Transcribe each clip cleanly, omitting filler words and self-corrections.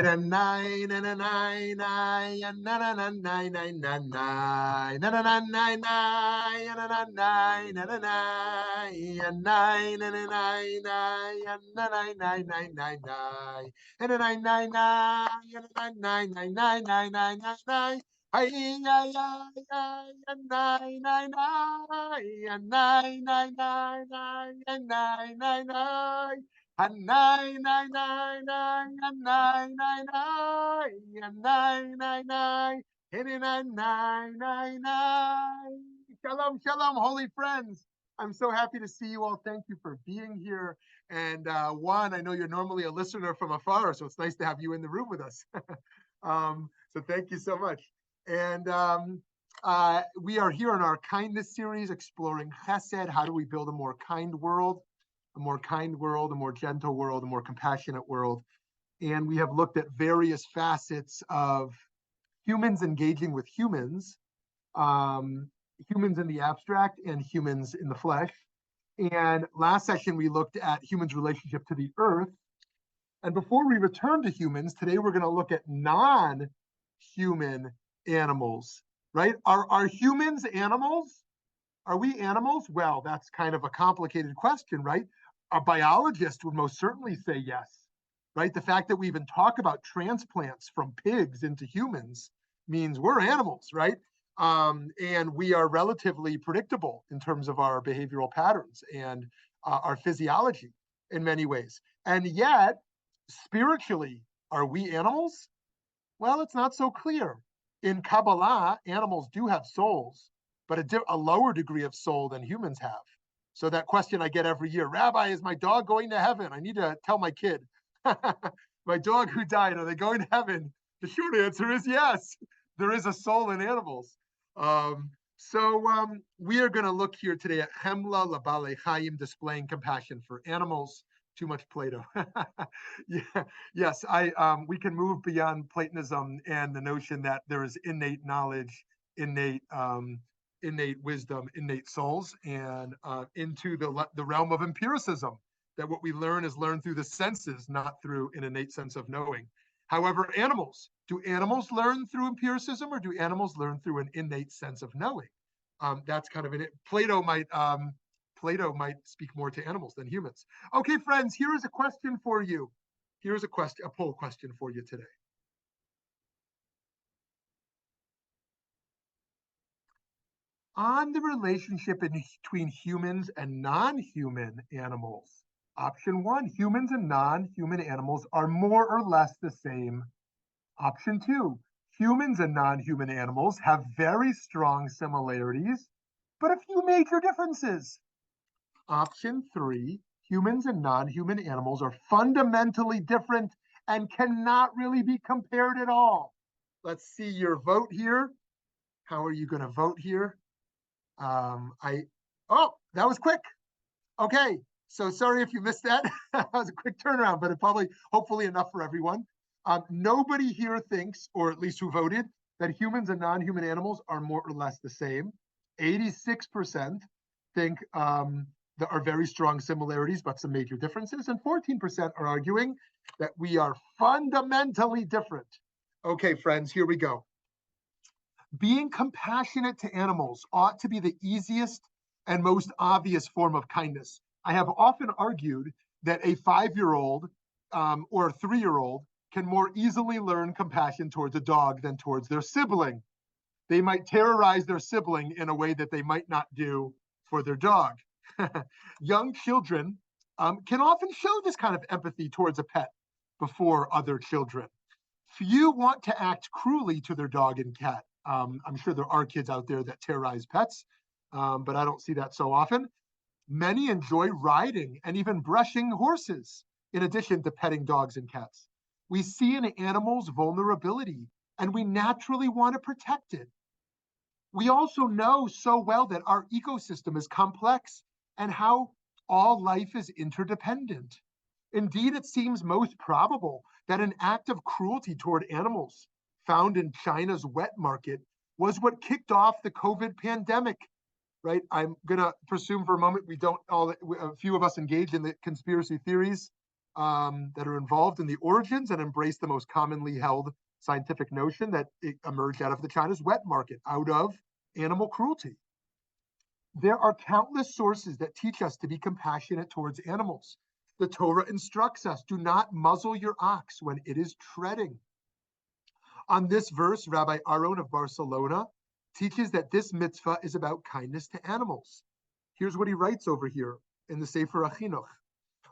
nine and a nine nine and nine and nine nine nine nine and a nine nine nine and a nine and a nine and nine and a nine nine and a nine nine nine nine nine and a nine nine nine and a nine nine nine nine nine nine nine. Ay, ay, ay, ay, and nine, nine, nine, and nine, nine, nine, nine, and nine, nine, nine. And nine, nine, nine, nine, and nine, nine, nine, and nine, nine, nine, and nine, nine, nine, nine. Shalom, shalom, holy friends. I'm so happy to see you all. Thank you for being here. And Juan, I know you're normally a listener from afar, so it's nice to have you in the room with us. So thank you so much. And we are here in our kindness series, exploring chesed. How do we build a more kind world? A more kind world, a more gentle world, a more compassionate world. And we have looked at various facets of humans engaging with humans, humans in the abstract and humans in the flesh. And last session, we looked at humans' relationship to the earth. And before we return to humans, today we're going to look at non-human animals, right? Are humans animals? Are we animals? Well, that's kind of a complicated question, right? A biologist would most certainly say yes, right? The fact that we even talk about transplants from pigs into humans means we're animals, right? And we are relatively predictable in terms of our behavioral patterns and our physiology in many ways. And yet, spiritually, are we animals? Well, it's not so clear. In Kabbalah, animals do have souls, but a lower degree of soul than humans have. So that question I get every year, Rabbi, is my dog going to heaven? I need to tell my kid, my dog who died, are they going to heaven? The short answer is yes. There is a soul in animals. So we are going to look here today at Chemla Labale Chaim, displaying compassion for animals. Too much Plato. Yeah, yes, we can move beyond Platonism and the notion that there is innate knowledge, innate wisdom, innate souls, and into the realm of empiricism, that what we learn is learned through the senses, not through an innate sense of knowing. However, do animals learn through empiricism, or do animals learn through an innate sense of knowing? That's kind of it. Plato might speak more to animals than humans. Okay, friends, here is a question for you. Here's a poll question for you today. On the relationship between humans and non-human animals. Option 1, humans and non-human animals are more or less the same. Option 2, humans and non-human animals have very strong similarities, but a few major differences. Option 3, humans and non-human animals are fundamentally different and cannot really be compared at all. Let's see your vote here. How are you going to vote here? Oh, that was quick. Okay, so sorry if you missed that. That was a quick turnaround, but hopefully enough for everyone. Nobody here thinks, or at least who voted, that humans and non-human animals are more or less the same. 86% think there are very strong similarities, but some major differences, and 14% are arguing that we are fundamentally different. Okay, friends, here we go. Being compassionate to animals ought to be the easiest and most obvious form of kindness. I have often argued that a 5-year-old or a 3-year-old can more easily learn compassion towards a dog than towards their sibling. They might terrorize their sibling in a way that they might not do for their dog. Young children can often show this kind of empathy towards a pet before other children. Few want to act cruelly to their dog and cat. I'm sure there are kids out there that terrorize pets, but I don't see that so often. Many enjoy riding and even brushing horses, in addition to petting dogs and cats. We see an animal's vulnerability, and we naturally want to protect it. We also know so well that our ecosystem is complex and how all life is interdependent. Indeed, it seems most probable that an act of cruelty toward animals found in China's wet market was what kicked off the COVID pandemic, right? I'm going to presume for a moment a few of us engage in the conspiracy theories. that are involved in the origins and embrace the most commonly held scientific notion that it emerged out of the China's wet market, out of animal cruelty. There are countless sources that teach us to be compassionate towards animals. The Torah instructs us, do not muzzle your ox when it is treading. On this verse, Rabbi Aaron of Barcelona teaches that this mitzvah is about kindness to animals. Here's what he writes over here in the Sefer HaChinuch.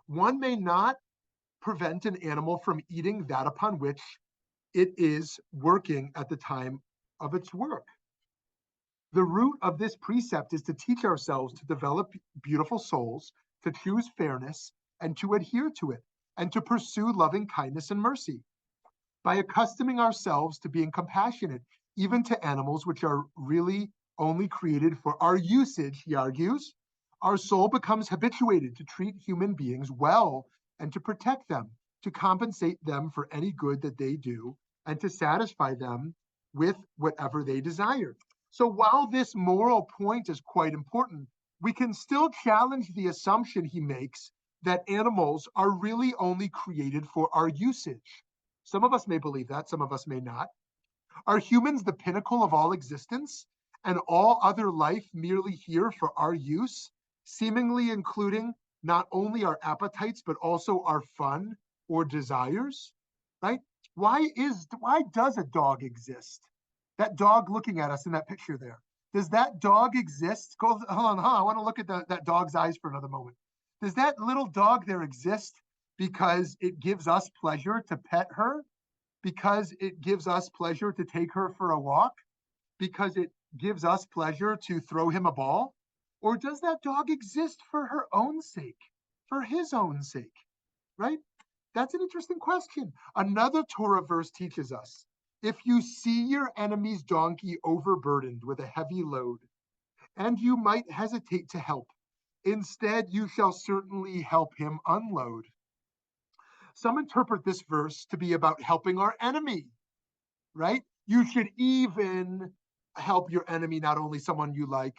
One may not prevent an animal from eating that upon which it is working at the time of its work. The root of this precept is to teach ourselves to develop beautiful souls, to choose fairness, and to adhere to it, and to pursue loving kindness and mercy. By accustoming ourselves to being compassionate, even to animals which are really only created for our usage, he argues, our soul becomes habituated to treat human beings well and to protect them, to compensate them for any good that they do, and to satisfy them with whatever they desire. So while this moral point is quite important, we can still challenge the assumption he makes that animals are really only created for our usage. Some of us may believe that, some of us may not. Are humans the pinnacle of all existence and all other life merely here for our use, seemingly including not only our appetites, but also our fun or desires, right? Why does a dog exist? That dog looking at us in that picture there. Does that dog exist? Hold on, I want to look at that dog's eyes for another moment. Does that little dog there exist because it gives us pleasure to pet her? Because it gives us pleasure to take her for a walk? Because it gives us pleasure to throw him a ball? Or does that dog exist for her own sake, for his own sake, right? That's an interesting question. Another Torah verse teaches us, if you see your enemy's donkey overburdened with a heavy load, and you might hesitate to help, instead you shall certainly help him unload. Some interpret this verse to be about helping our enemy, right? You should even help your enemy, not only someone you like,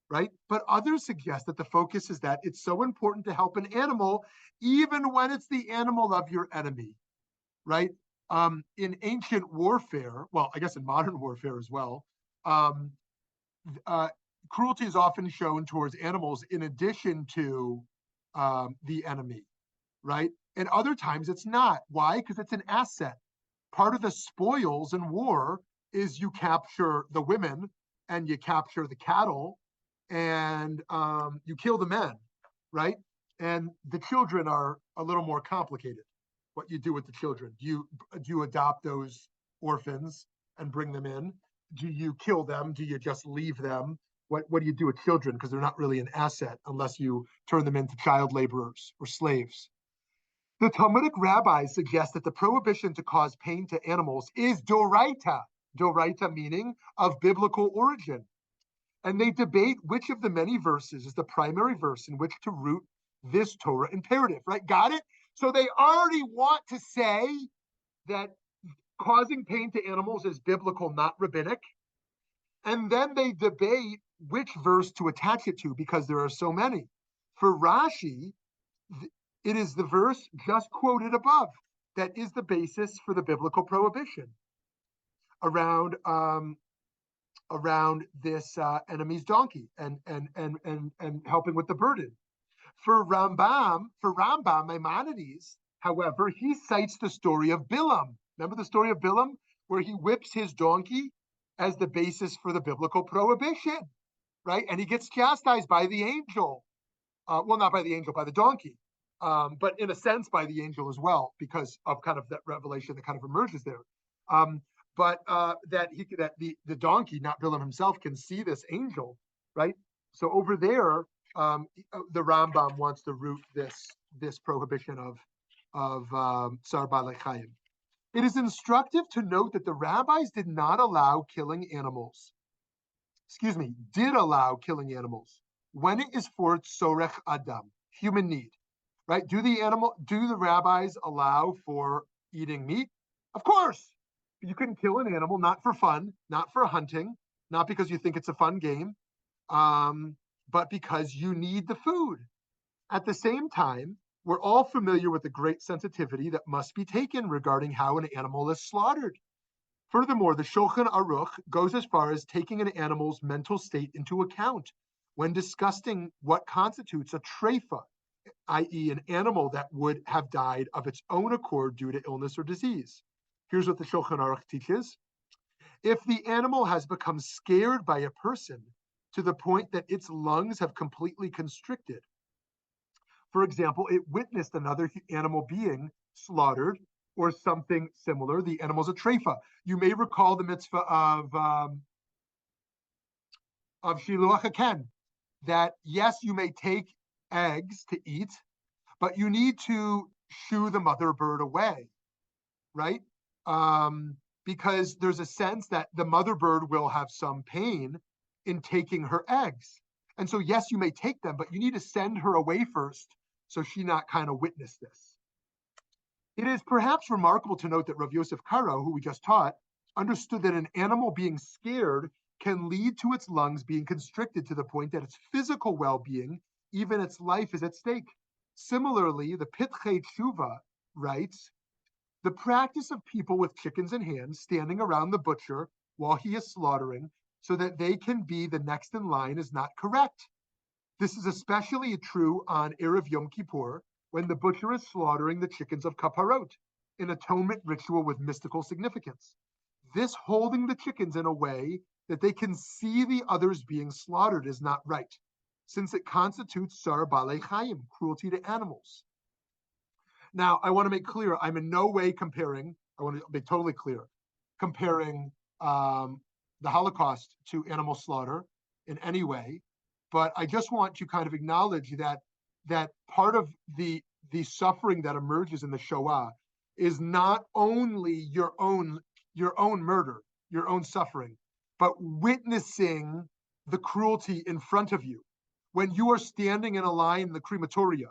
right? But others suggest that the focus is that it's so important to help an animal, even when it's the animal of your enemy, right? In ancient warfare, well, I guess in modern warfare as well, cruelty is often shown towards animals in addition to the enemy, right? And other times it's not. Why? Because it's an asset. Part of the spoils in war is you capture the women and you capture the cattle and you kill the men, right? And the children are a little more complicated. What you do with the children? Do you adopt those orphans and bring them in? Do you kill them? Do you just leave them? What do you do with children? Because they're not really an asset unless you turn them into child laborers or slaves. The Talmudic rabbis suggest that the prohibition to cause pain to animals is doraita, doraita meaning of biblical origin. And they debate which of the many verses is the primary verse in which to root this Torah imperative, right? Got it? So they already want to say that causing pain to animals is biblical, not rabbinic. And then they debate which verse to attach it to because there are so many. For Rashi, it is the verse just quoted above that is the basis for the biblical prohibition around this enemy's donkey and helping with the burden. For Rambam, Maimonides, however, he cites the story of Bilam. Remember the story of Bilam, where he whips his donkey as the basis for the biblical prohibition, right? And he gets chastised by the angel. Well, not by the angel, by the donkey. But in a sense by the angel as well, because of kind of that revelation that kind of emerges there. But that the donkey, not Bilam himself, can see this angel, right? So over there, the Rambam wants to root this prohibition of Tsar Balei Chayim. It is instructive to note that the rabbis did allow killing animals when it is for tzorech adam, human need. Right? Do the rabbis allow for eating meat? Of course. You can kill an animal not for fun, not for hunting, not because you think it's a fun game, but because you need the food. At the same time, We're all familiar with the great sensitivity that must be taken regarding how an animal is slaughtered. Furthermore, the Shulchan Aruch goes as far as taking an animal's mental state into account when discussing what constitutes a treifa, i.e., an animal that would have died of its own accord due to illness or disease. Here's what the Shulchan Aruch teaches. If the animal has become scared by a person to the point that its lungs have completely constricted, for example, it witnessed another animal being slaughtered or something similar, the animal's a treifa. You may recall the mitzvah of Shiluach HaKen, that yes, you may take eggs to eat, but you need to shoo the mother bird away, right? Because there's a sense that the mother bird will have some pain in taking her eggs. And so, yes, you may take them, but you need to send her away first so she not kind of witness this. It is perhaps remarkable to note that Rav Yosef Karo, who we just taught, understood that an animal being scared can lead to its lungs being constricted to the point that its physical well-being, even its life, is at stake. Similarly, the Pitchei Tshuva writes, the practice of people with chickens in hand standing around the butcher while he is slaughtering so that they can be the next in line is not correct. This is especially true on Erev Yom Kippur, when the butcher is slaughtering the chickens of Kaparot, an atonement ritual with mystical significance. This holding the chickens in a way that they can see the others being slaughtered is not right, since it constitutes Sar Balei Chayim, cruelty to animals. Now, I want to make clear, I'm in no way comparing, I want to be totally clear, comparing the Holocaust to animal slaughter in any way, but I just want to kind of acknowledge that part of the suffering that emerges in the Shoah is not only your own murder, your own suffering, but witnessing the cruelty in front of you. When you are standing in a line in the crematoria,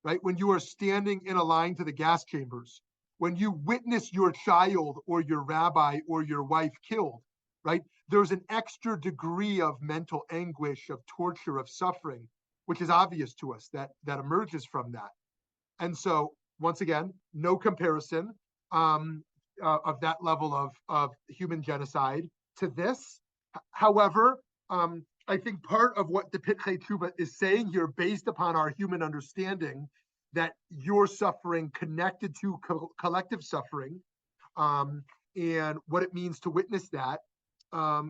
right? When you are standing in a line to the gas chambers, when you witness your child or your rabbi or your wife killed, right? There's an extra degree of mental anguish, of torture, of suffering, which is obvious to us that emerges from that. And so, once again, no comparison of that level of human genocide to this. However, I think part of what the Pitchei Tshuva is saying here, based upon our human understanding, that your suffering connected to collective suffering, and what it means to witness that,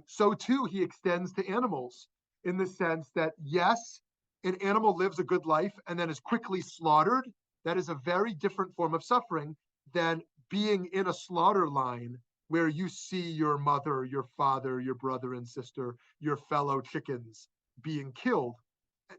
so too he extends to animals in the sense that, yes, an animal lives a good life and then is quickly slaughtered. That is a very different form of suffering than being in a slaughter line where you see your mother, your father, your brother and sister, your fellow chickens being killed.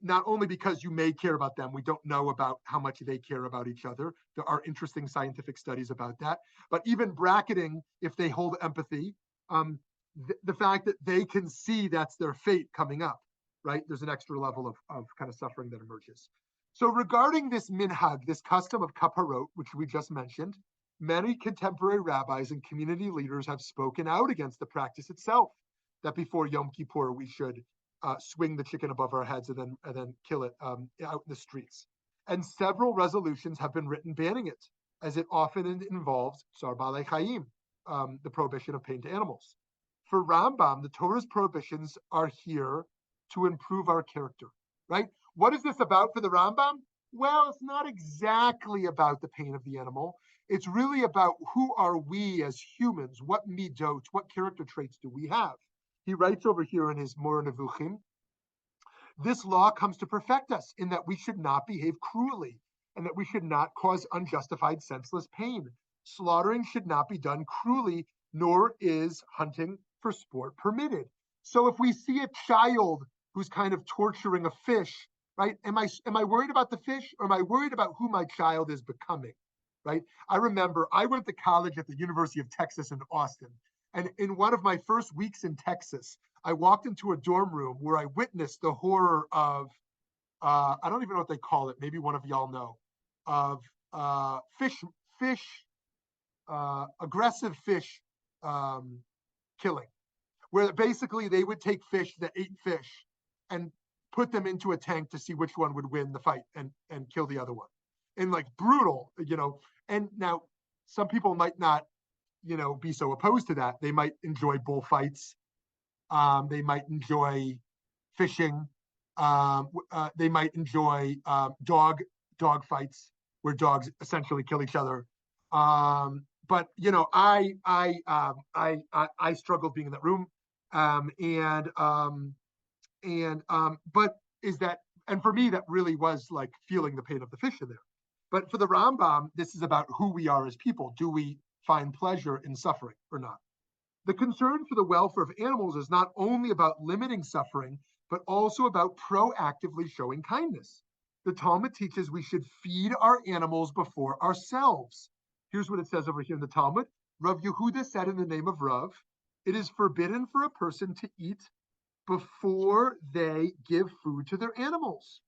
Not only because you may care about them, we don't know about how much they care about each other. There are interesting scientific studies about that. But even bracketing, if they hold empathy, the fact that they can see that's their fate coming up, right? There's an extra level of kind of suffering that emerges. So regarding this minhag, this custom of kaparot, which we just mentioned, many contemporary rabbis and community leaders have spoken out against the practice itself, that before Yom Kippur we should swing the chicken above our heads and then kill it out in the streets. And several resolutions have been written banning it, as it often involves Tsar Balei Chayim, the prohibition of pain to animals. For Rambam, the Torah's prohibitions are here to improve our character, right? What is this about for the Rambam? Well, it's not exactly about the pain of the animal. It's really about who are we as humans, what midot, what character traits do we have? He writes over here in his Moreh Nevuchim, this law comes to perfect us in that we should not behave cruelly and that we should not cause unjustified, senseless pain. Slaughtering should not be done cruelly, nor is hunting for sport permitted. So if we see a child who's kind of torturing a fish, right? Am I worried about the fish, or am I worried about who my child is becoming, right? I remember I went to college at the University of Texas in Austin. And in one of my first weeks in Texas, I walked into a dorm room where I witnessed the horror of, I don't even know what they call it, maybe one of y'all know, of aggressive fish killing, where basically they would take fish that ate fish and put them into a tank to see which one would win the fight and kill the other one. and like brutal, And now some people might not, be so opposed to that. They might enjoy bullfights. They might enjoy fishing. They might enjoy dog fights where dogs essentially kill each other. But I struggled being in that room, but is that, and for me that really was like feeling the pain of the fish in there. But for the Rambam, this is about who we are as people. Do we find pleasure in suffering or not? The concern for the welfare of animals is not only about limiting suffering, but also about proactively showing kindness. The Talmud teaches we should feed our animals before ourselves. Here's what it says over here in the Talmud. Rav Yehuda said in the name of Rav, it is forbidden for a person to eat before they give food to their animals.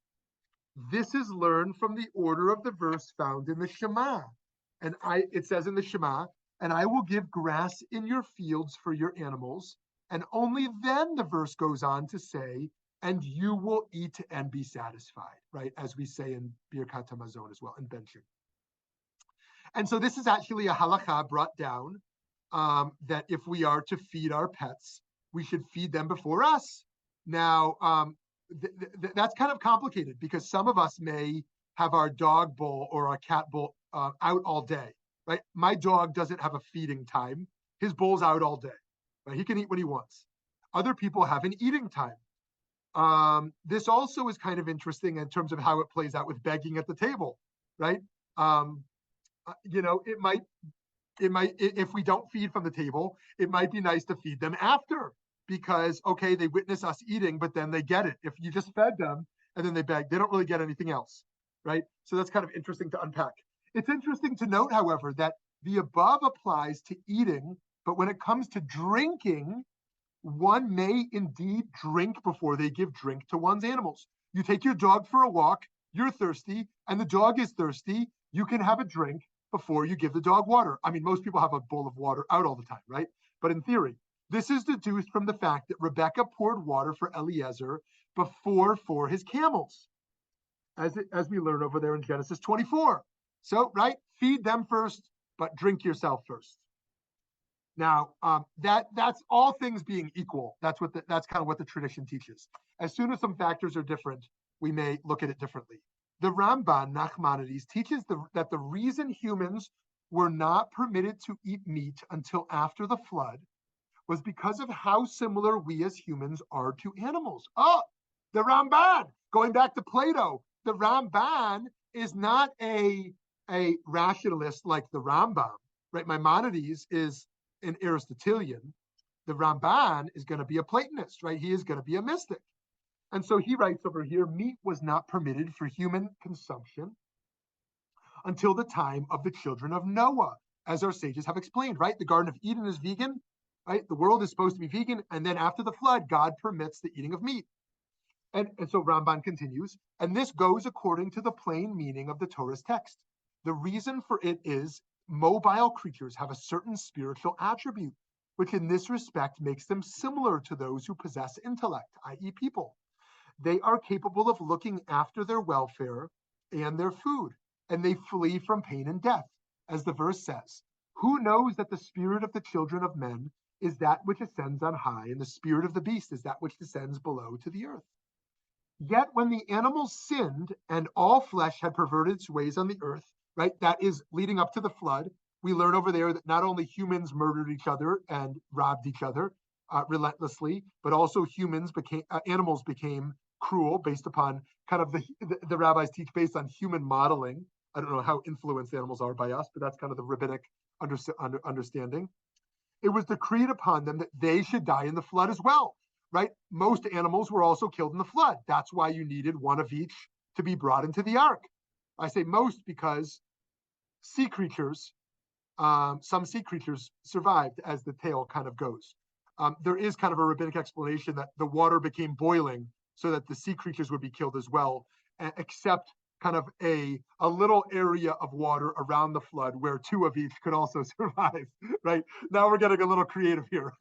This is learned from the order of the verse found in the Shema. It says in the Shema, and I will give grass in your fields for your animals. And only then the verse goes on to say, and you will eat and be satisfied, right? As we say in Birkat HaMazon as well, in benching. And so this is actually a halakha brought down that if we are to feed our pets, we should feed them before us. Now, that's kind of complicated because some of us may have our dog bowl or our cat bowl out all day, right? My dog doesn't have a feeding time. His bowl's out all day, right? He can eat when he wants. Other people have an eating time. This also is kind of interesting in terms of how it plays out with begging at the table, right? It might, if we don't feed from the table, it might be nice to feed them after because, okay, they witness us eating, but then they get it. If you just fed them and then they beg, they don't really get anything else, right? So that's kind of interesting to unpack. It's interesting to note, however, that the above applies to eating, but when it comes to drinking, one may indeed drink before they give drink to one's animals. You take your dog for a walk, you're thirsty, and the dog is thirsty, you can have a drink before you give the dog water. I mean, most people have a bowl of water out all the time, right? But in theory, this is deduced from the fact that Rebecca poured water for Eliezer before for his camels, as we learn over there in Genesis 24. So, right, feed them first, but drink yourself first. Now, that's all things being equal. That's kind of what the tradition teaches. As soon as some factors are different, we may look at it differently. The Ramban, Nachmanides, teaches that the reason humans were not permitted to eat meat until after the flood was because of how similar we as humans are to animals. Oh, the Ramban, going back to Plato, the Ramban is not a rationalist like the Rambam, right? Maimonides is an Aristotelian. The Ramban is going to be a Platonist, right? He is going to be a mystic. And so he writes over here, meat was not permitted for human consumption until the time of the children of Noah, as our sages have explained, right? The Garden of Eden is vegan, right? The world is supposed to be vegan. And then after the flood, God permits the eating of meat. And so Ramban continues, and this goes according to the plain meaning of the Torah's text. The reason for it is mobile creatures have a certain spiritual attribute, which in this respect makes them similar to those who possess intellect, i.e. people. They are capable of looking after their welfare and their food, and they flee from pain and death, as the verse says. Who knows that the spirit of the children of men is that which ascends on high, and the spirit of the beast is that which descends below to the earth? Yet when the animals sinned and all flesh had perverted its ways on the earth, right, that is leading up to the flood, we learn over there that not only humans murdered each other and robbed each other relentlessly, but also animals became cruel based upon kind of the rabbis teach based on human modeling. I don't know how influenced animals are by us, but that's kind of the rabbinic understanding. It was decreed upon them that they should die in the flood as well, right? Most animals were also killed in the flood. That's why you needed one of each to be brought into the ark. I say most because sea creatures, some sea creatures survived, as the tale kind of goes. There is kind of a rabbinic explanation that the water became boiling so that the sea creatures would be killed as well, except kind of a little area of water around the flood where two of each could also survive, right? Now we're getting a little creative here,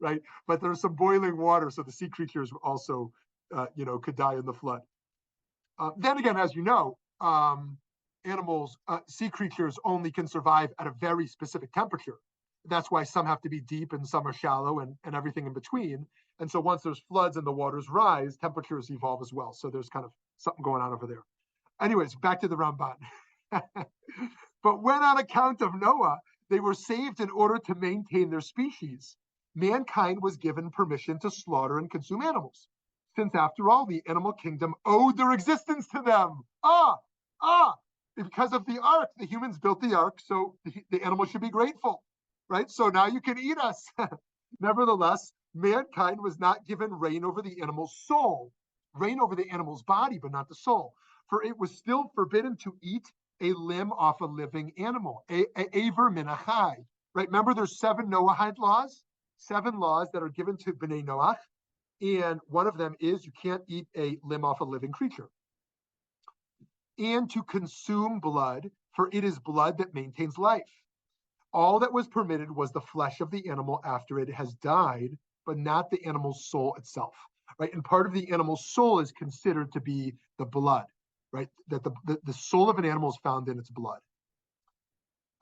right? But there's some boiling water, so the sea creatures also, could die in the flood. Then again, as you know, animals, sea creatures only can survive at a very specific temperature. That's why some have to be deep and some are shallow and everything in between. And so once there's floods and the waters rise, temperatures evolve as well. So there's kind of something going on over there. Anyways, back to the Ramban. But when on account of Noah, they were saved in order to maintain their species, mankind was given permission to slaughter and consume animals, since after all, the animal kingdom owed their existence to them. Because of the ark, the humans built the ark, so the animals should be grateful, right? So now you can eat us. Nevertheless, mankind was not given reign over the animal's soul, reign over the animal's body, but not the soul. For it was still forbidden to eat a limb off a living animal, aver min achai, right? Remember, there's 7 Noahide laws, 7 laws that are given to Bnei Noach, and one of them is you can't eat a limb off a living creature. And to consume blood, for it is blood that maintains life. All that was permitted was the flesh of the animal after it has died, but not the animal's soul itself, right? And part of the animal's soul is considered to be the blood, right? That the soul of an animal is found in its blood.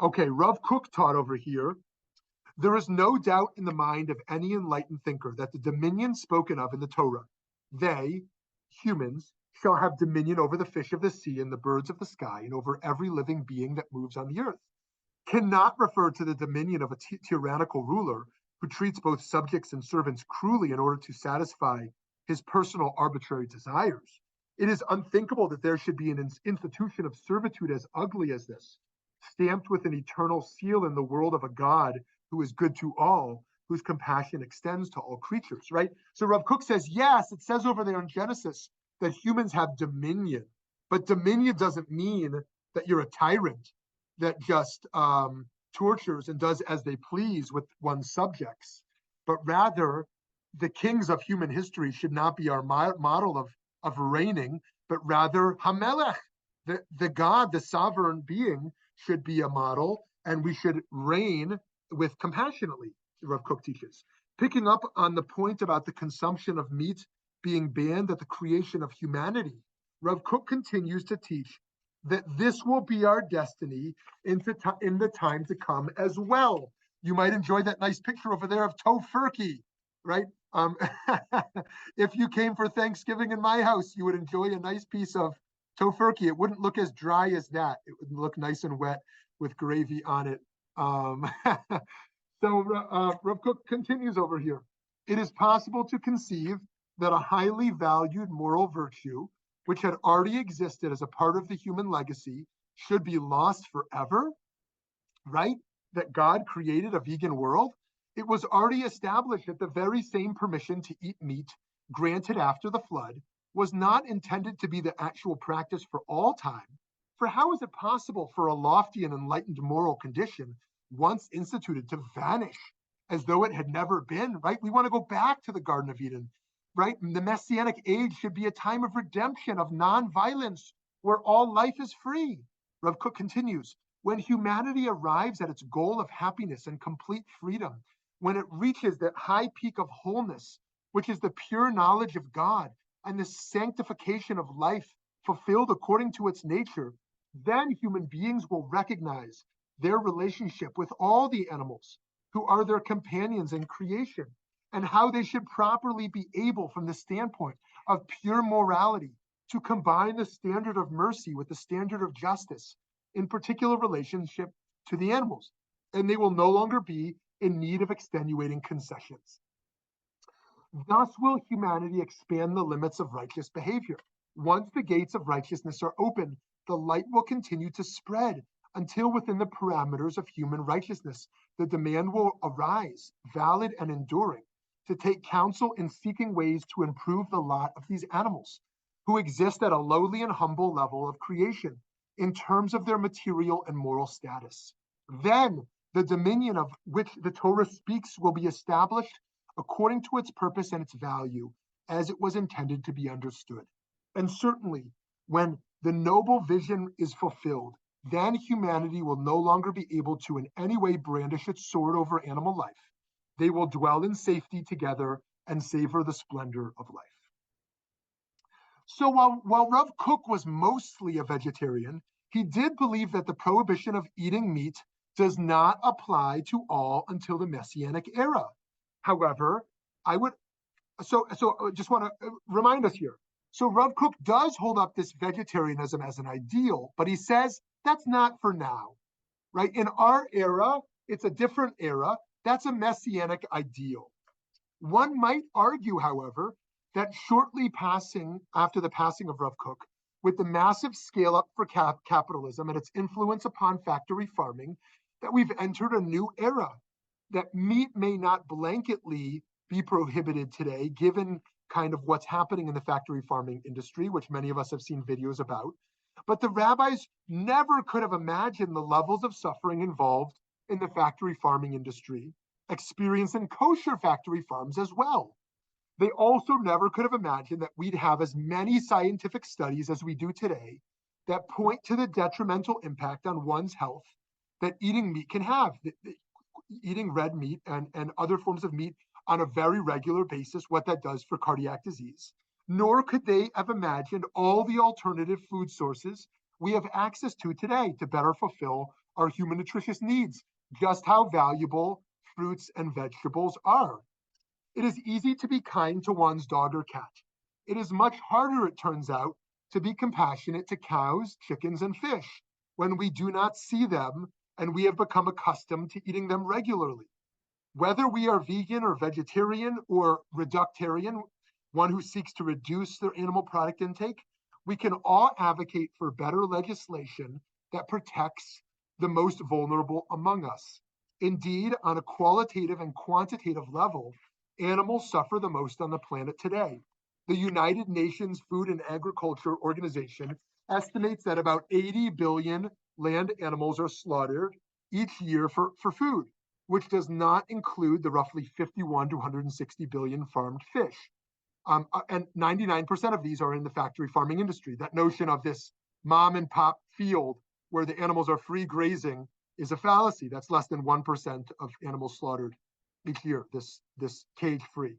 Okay, Rav Kook taught over here, there is no doubt in the mind of any enlightened thinker that the dominion spoken of in the Torah, they, humans, shall have dominion over the fish of the sea and the birds of the sky and over every living being that moves on the earth, cannot refer to the dominion of a tyrannical ruler who treats both subjects and servants cruelly in order to satisfy his personal arbitrary desires. It is unthinkable that there should be an institution of servitude as ugly as this, stamped with an eternal seal in the world of a God who is good to all, whose compassion extends to all creatures, right? So Rav Kook says, yes, it says over there in Genesis that humans have dominion, but dominion doesn't mean that you're a tyrant that just tortures and does as they please with one's subjects, but rather the kings of human history should not be our model of reigning, but rather Hamelech, the God, the sovereign being, should be a model, and we should reign with compassionately, Rav Kook teaches. Picking up on the point about the consumption of meat being banned at the creation of humanity, Rav Kook continues to teach that this will be our destiny in the time to come as well. You might enjoy that nice picture over there of tofurkey, right? If you came for Thanksgiving in my house, you would enjoy a nice piece of tofurkey. It wouldn't look as dry as that. It would look nice and wet with gravy on it. So Rav Kook continues over here. It is possible to conceive that a highly valued moral virtue, which had already existed as a part of the human legacy, should be lost forever, right? That God created a vegan world. It was already established that the very same permission to eat meat granted after the flood was not intended to be the actual practice for all time. For how is it possible for a lofty and enlightened moral condition once instituted to vanish as though it had never been, right? We want to go back to the Garden of Eden, right? The Messianic age should be a time of redemption, of non-violence, where all life is free. Rav Kook continues, when humanity arrives at its goal of happiness and complete freedom, when it reaches that high peak of wholeness, which is the pure knowledge of God and the sanctification of life fulfilled according to its nature, then human beings will recognize their relationship with all the animals who are their companions in creation, and how they should properly be able, from the standpoint of pure morality, to combine the standard of mercy with the standard of justice in particular relationship to the animals. And they will no longer be in need of extenuating concessions. Thus will humanity expand the limits of righteous behavior. Once the gates of righteousness are open, the light will continue to spread until within the parameters of human righteousness, the demand will arise, valid and enduring, to take counsel in seeking ways to improve the lot of these animals, who exist at a lowly and humble level of creation in terms of their material and moral status. Then the dominion of which the Torah speaks will be established according to its purpose and its value, as it was intended to be understood. And certainly, when the noble vision is fulfilled, then humanity will no longer be able to in any way brandish its sword over animal life. They will dwell in safety together and savor the splendor of life. So while Rav Kook was mostly a vegetarian, he did believe that the prohibition of eating meat does not apply to all until the Messianic era. However, I would just want to remind us here. So Rav Kook does hold up this vegetarianism as an ideal, but he says that's not for now, right? In our era, it's a different era. That's a Messianic ideal. One might argue, however, that shortly after the passing of Rav Kook, with the massive scale up for capitalism and its influence upon factory farming, that we've entered a new era, that meat may not blanketly be prohibited today, given kind of what's happening in the factory farming industry, which many of us have seen videos about. But the rabbis never could have imagined the levels of suffering involved in the factory farming industry, experienced in kosher factory farms as well. They also never could have imagined that we'd have as many scientific studies as we do today that point to the detrimental impact on one's health that eating meat can have. Eating red meat and other forms of meat on a very regular basis, what that does for cardiac disease. Nor could they have imagined all the alternative food sources we have access to today to better fulfill our human nutritious needs, just how valuable fruits and vegetables are. It is easy to be kind to one's dog or cat. It is much harder, it turns out, to be compassionate to cows, chickens, and fish when we do not see them and we have become accustomed to eating them regularly. Whether we are vegan or vegetarian or reductarian, one who seeks to reduce their animal product intake, we can all advocate for better legislation that protects the most vulnerable among us. Indeed, on a qualitative and quantitative level, animals suffer the most on the planet today. The United Nations Food and Agriculture Organization estimates that about 80 billion land animals are slaughtered each year for food, which does not include the roughly 51 to 160 billion farmed fish. And 99% of these are in the factory farming industry. That notion of this mom and pop field where the animals are free grazing is a fallacy. That's less than 1% of animals slaughtered each year, this cage free.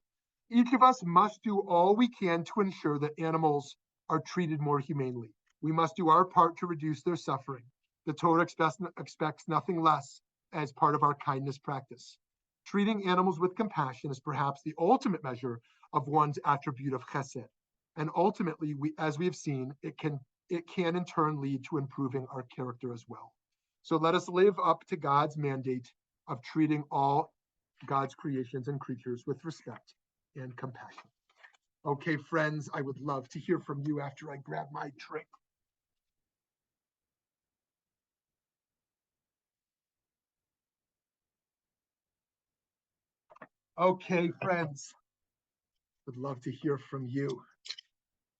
Each of us must do all we can to ensure that animals are treated more humanely. We must do our part to reduce their suffering. The Torah expects nothing less as part of our kindness practice. Treating animals with compassion is perhaps the ultimate measure of one's attribute of chesed. And ultimately, as we have seen, it can in turn lead to improving our character as well. So let us live up to God's mandate of treating all God's creations and creatures with respect and compassion. Okay, friends, I would love to hear from you after I grab my drink. Okay, friends, would love to hear from you.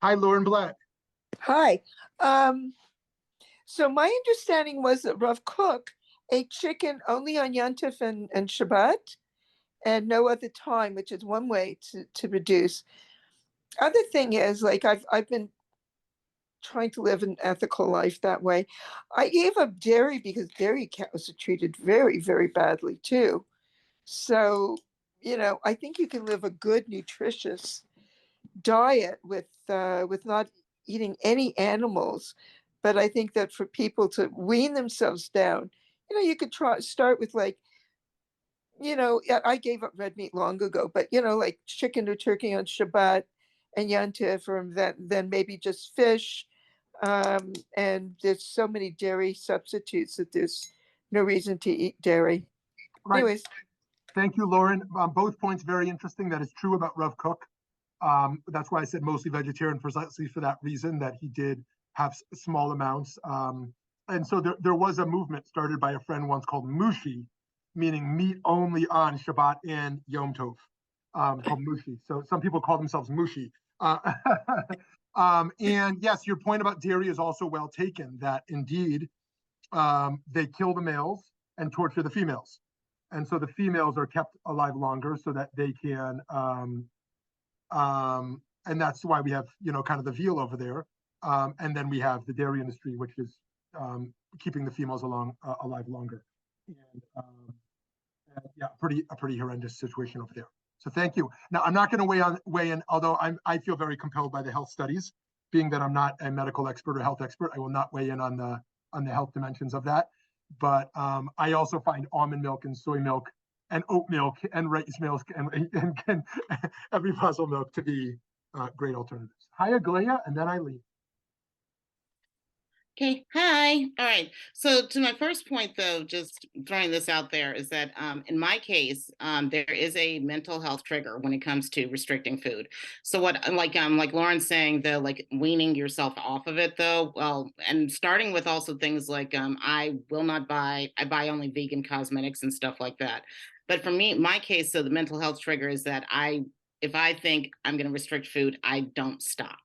Hi, Lauren Blatt. Hi. So my understanding was that Rav Kook ate chicken only on Yontif and Shabbat and no other time, which is one way to reduce. Other thing is, like, I've been trying to live an ethical life that way. I gave up dairy because dairy cows are treated very, very badly too. So, I think you can live a good, nutritious diet with not eating any animals. But I think that for people to wean themselves down, you could start with like, I gave up red meat long ago, but like chicken or turkey on Shabbat and Yantif, or then maybe just fish. And there's so many dairy substitutes that there's no reason to eat dairy. Right. Anyways. Thank you, Lauren. Both points very interesting. That is true about Rav Kook. That's why I said mostly vegetarian, precisely for that reason, that he did have small amounts. And so there was a movement started by a friend once called Mushi, meaning meat only on Shabbat and Yom Tov, called Mushi. So some people call themselves Mushi. And yes, your point about dairy is also well taken, that indeed they kill the males and torture the females. And so the females are kept alive longer so that they can, and that's why we have, kind of the veal over there. And then we have the dairy industry, which is keeping the females alive longer. And yeah, a pretty horrendous situation over there. So thank you. Now, I'm not going to weigh in, although I feel very compelled by the health studies, being that I'm not a medical expert or health expert. I will not weigh in on on the health dimensions of that. But I also find almond milk and soy milk and oat milk and rice milk and every fossil milk to be great alternatives. Hi, Aglaia, and then Eileen. Okay, hi. All right. So to my first point, though, just throwing this out there is that in my case, there is a mental health trigger when it comes to restricting food. So what, like Lauren's saying, though, like weaning yourself off of it, though, well, and starting with also things like I buy only vegan cosmetics and stuff like that. But for me, my case, so the mental health trigger is that if I think I'm going to restrict food, I don't stop.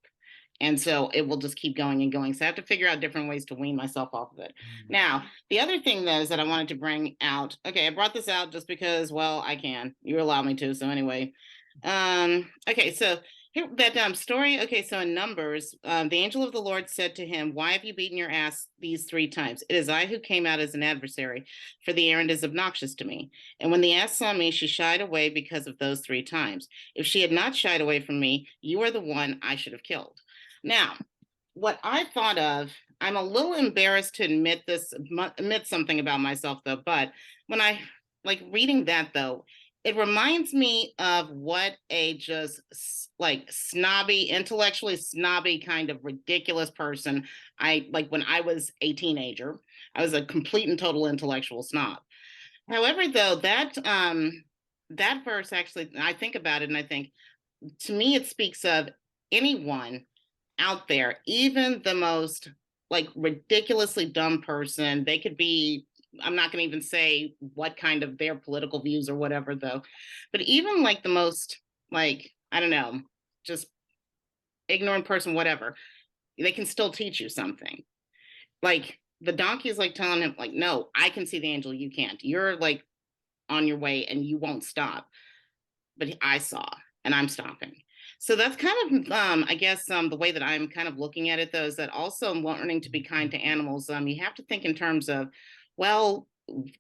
And so it will just keep going and going. So I have to figure out different ways to wean myself off of it. Now, the other thing, though, is that I wanted to bring out. Okay, I brought this out just because, well, I can. You allow me to. So anyway, okay. So here that story. Okay, so in Numbers, the angel of the Lord said to him, "Why have you beaten your ass these 3 times? It is I who came out as an adversary, for the errand is obnoxious to me. And when the ass saw me, she shied away because of those 3 times. If she had not shied away from me, you are the one I should have killed." Now, what I thought of, I'm a little embarrassed to admit something about myself, though, but when I like reading that, though, it reminds me of what a just like intellectually snobby kind of ridiculous person I like when I was a teenager. I was a complete and total intellectual snob. However, though, that verse actually, I think about it and I think, to me, it speaks of anyone out there, even the most like ridiculously dumb person. They could be, I'm not going to even say what kind of their political views or whatever, though, but even like the most, like, I don't know, just ignorant person, whatever, they can still teach you something. Like the donkey is like telling him, like, no, I can see the angel, you can't. You're like on your way and you won't stop. But I saw and I'm stopping. So that's kind of, I guess, the way that I'm kind of looking at it, though, is that also learning to be kind to animals. You have to think in terms of, well,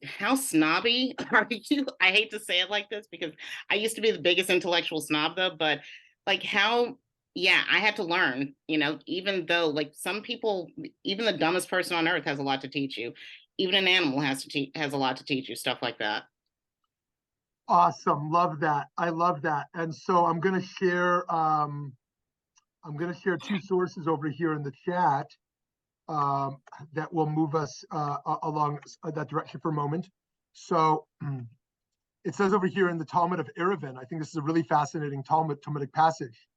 how snobby are you? I hate to say it like this because I used to be the biggest intellectual snob, though, but like yeah, I had to learn, even though like some people, even the dumbest person on earth has a lot to teach you. Even an animal has a lot to teach you, stuff like that. Awesome. Love that. I love that. And so I'm going to share 2 sources over here in the chat that will move us along that direction for a moment. So it says over here in the Talmud of Eruvin, I think this is a really fascinating Talmudic passage,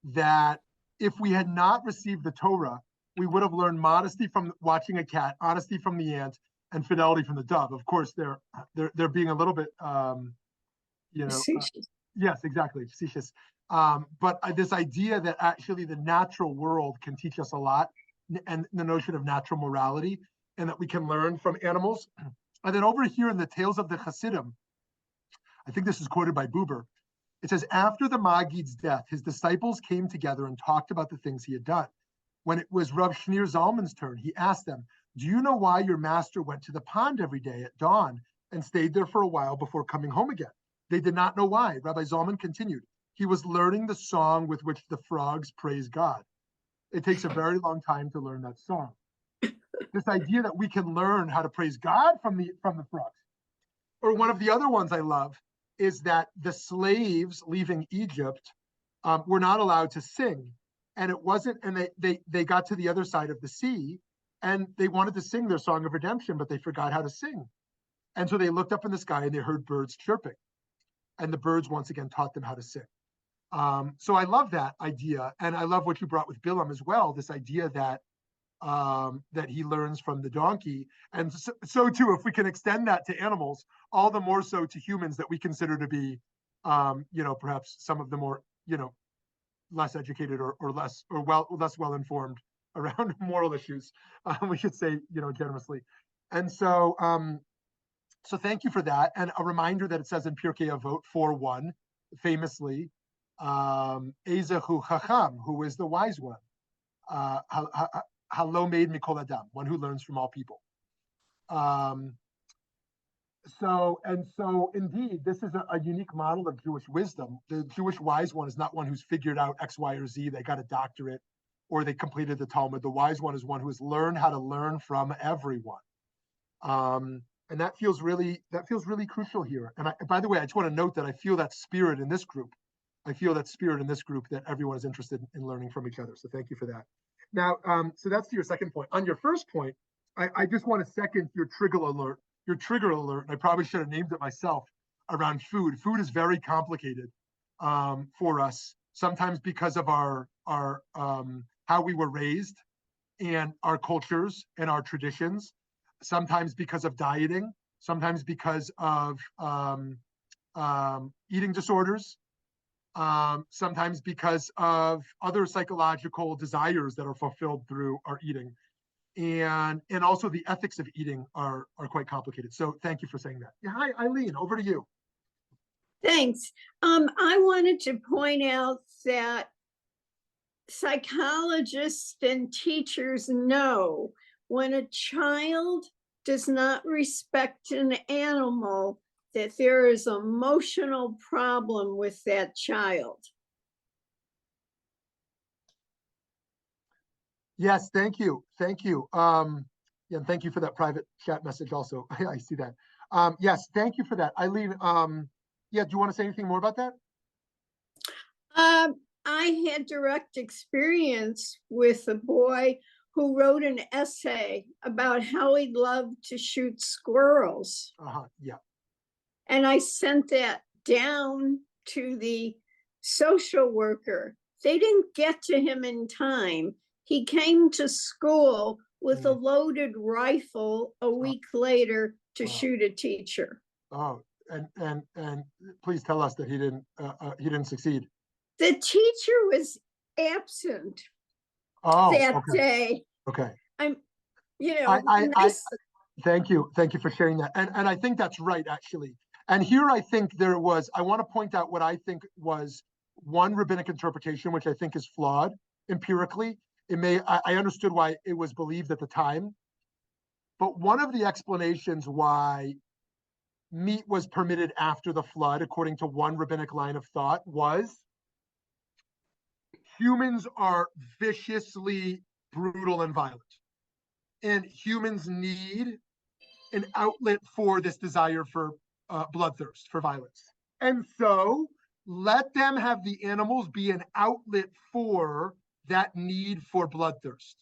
that if we had not received the Torah, we would have learned modesty from watching a cat, honesty from the ant, and fidelity from the dove. Of course, they're being a little bit yes, exactly, facetious. But this idea that actually the natural world can teach us a lot, and the notion of natural morality, and that we can learn from animals. And then over here in the Tales of the Hasidim, I think this is quoted by Buber. It says, after the Maggid's death, his disciples came together and talked about the things he had done. When it was Rav Shneur Zalman's turn, he asked them, "Do you know why your master went to the pond every day at dawn and stayed there for a while before coming home again?" They did not know why. Rabbi Zalman continued, "He was learning the song with which the frogs praise God." It takes a very long time to learn that song. This idea that we can learn how to praise God from the frogs. Or one of the other ones I love is that the slaves leaving Egypt were not allowed to sing. And it wasn't, and they got to the other side of the sea and they wanted to sing their song of redemption, but they forgot how to sing. And so they looked up in the sky and they heard birds chirping. And the birds once again taught them how to sing. So I love that idea. And I love what you brought with Bilam as well, this idea that that he learns from the donkey. And so too, if we can extend that to animals, all the more so to humans that we consider to be, perhaps some of the more, less educated or less well-informed around moral issues, we should say, generously. And so, so thank you for that. And a reminder that it says in Pirkei Avot 4:1, famously, Ezehu Chacham, who is the wise one. Halo made mikol adam, one who learns from all people. So indeed, this is a unique model of Jewish wisdom. The Jewish wise one is not one who's figured out X, Y, or Z. They got a doctorate. or they completed the Talmud. The wise one is one who has learned how to learn from everyone. And that feels really crucial here. And by the way, I just want to note that I feel that spirit in this group. I feel that spirit in this group that everyone is interested in learning from each other. So thank you for that. Now, so that's to your second point. On your first point, I just want to second your trigger alert. Your trigger alert, and I probably should have named it myself, around food. Food is very complicated for us, sometimes because of our how we were raised and our cultures and our traditions, sometimes because of dieting, sometimes because of eating disorders, sometimes because of other psychological desires that are fulfilled through our eating. And also the ethics of eating are quite complicated. So thank you for saying that. Yeah, hi, Eileen, over to you. Thanks. I wanted to point out that psychologists and teachers know when a child does not respect an animal, that there is an emotional problem with that child. Yes, thank you. Thank you. Yeah, and thank you for that private chat message also. I see that. Yes, thank you for that. Eileen, yeah, do you want to say anything more about that? I had direct experience with a boy who wrote an essay about how he loved to shoot squirrels. Yeah. And I sent that down to the social worker. They didn't get to him in time. He came to school with a loaded rifle a week later to shoot a teacher. Oh, and please tell us that he didn't succeed. The teacher was absent that day. Okay. I thank you for sharing that. And I think that's right, actually. And here I think I want to point out what I think was one rabbinic interpretation, which I think is flawed empirically. I understood why it was believed at the time, but one of the explanations why meat was permitted after the flood, according to one rabbinic line of thought, was humans are viciously brutal and violent, and humans need an outlet for this desire for bloodthirst, for violence. And so let them have the animals be an outlet for that need for bloodthirst.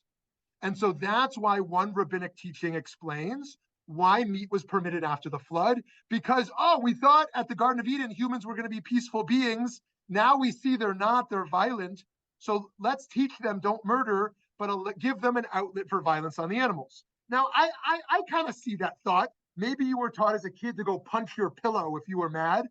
And so that's why one rabbinic teaching explains why meat was permitted after the flood, because, we thought at the Garden of Eden, humans were going to be peaceful beings. Now we see they're not, they're violent. So let's teach them, don't murder, but give them an outlet for violence on the animals. Now, I kind of see that thought. Maybe you were taught as a kid to go punch your pillow if you were mad.